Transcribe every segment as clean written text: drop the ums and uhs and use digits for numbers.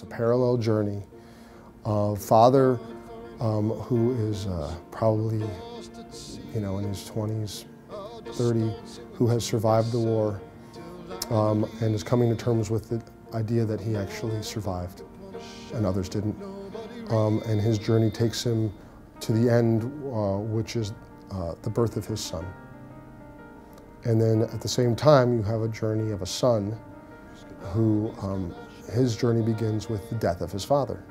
It's a parallel journey of father who is probably, in his 20s, 30, who has survived the war and is coming to terms with the idea that he actually survived and others didn't. And his journey takes him to the end, which is the birth of his son. And then at the same time, you have a journey of a son who, his journey begins with the death of his father.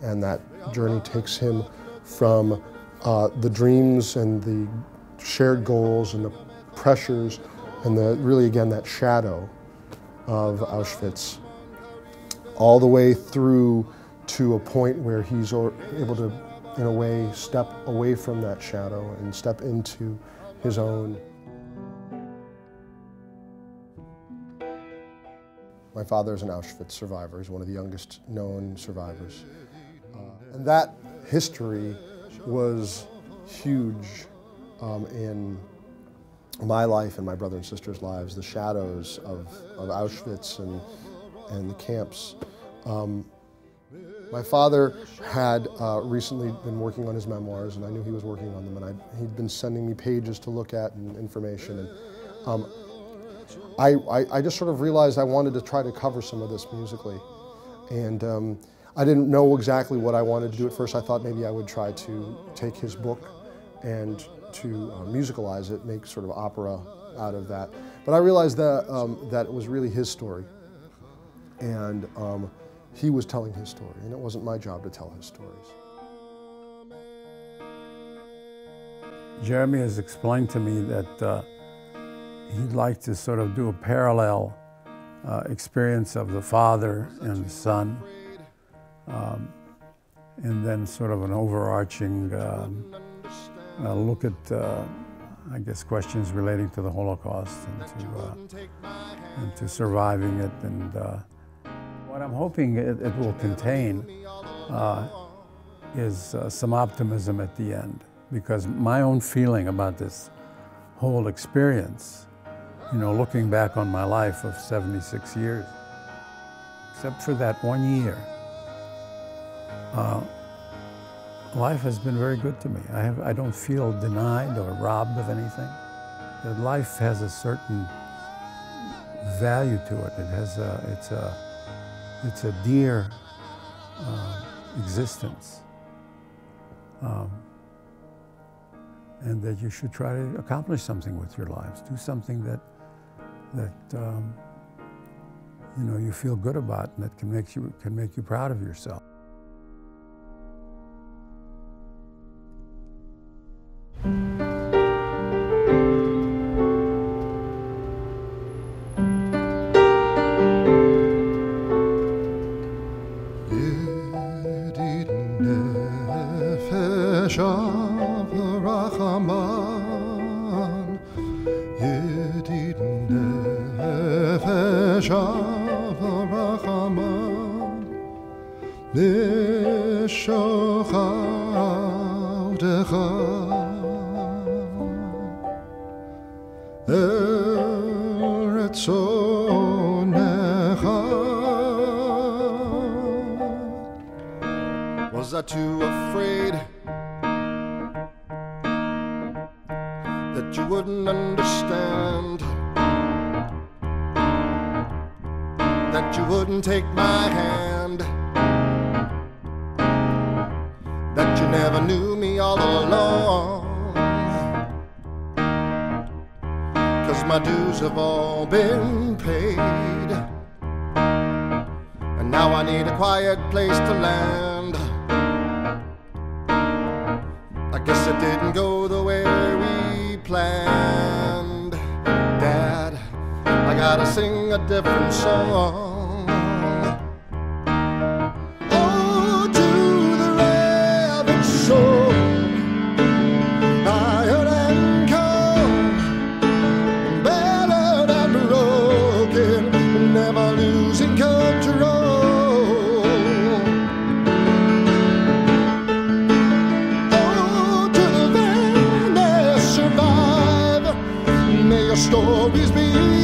And that journey takes him from the dreams and the shared goals and the pressures and really, again, that shadow of Auschwitz, all the way through to a point where he's able to, in a way, step away from that shadow and step into his own. My father is an Auschwitz survivor. He's one of the youngest known survivors. And that history was huge in my life and my brother and sister's lives, the shadows of Auschwitz and the camps. My father had recently been working on his memoirs, and I knew he was working on them, and he'd been sending me pages to look at and information. And I just sort of realized I wanted to try to cover some of this musically. And I didn't know exactly what I wanted to do at first. I thought maybe I would try to take his book and to musicalize it, make sort of opera out of that. But I realized that, that it was really his story. And he was telling his story, and it wasn't my job to tell his stories. Jeremy has explained to me that he'd like to sort of do a parallel experience of the father and the son, and then sort of an overarching look at, I guess, questions relating to the Holocaust and to surviving it. And what I'm hoping it will contain is some optimism at the end, because my own feeling about this whole experience, looking back on my life of 76 years, except for that 1 year, life has been very good to me. I don't feel denied or robbed of anything. That life has a certain value to it. It's a dear existence, and that you should try to accomplish something with your lives. Do something that you feel good about and that can make you proud of yourself. Was I too afraid that you wouldn't understand, that you wouldn't take my hand, that you never knew me all along? 'Cause my dues have all been paid, and now I need a quiet place to land. I guess it didn't go the way we planned. Dad, I gotta sing a different song. Oh, to the rabbit soul, iron and cold, battered and broken, never losing control. Stories be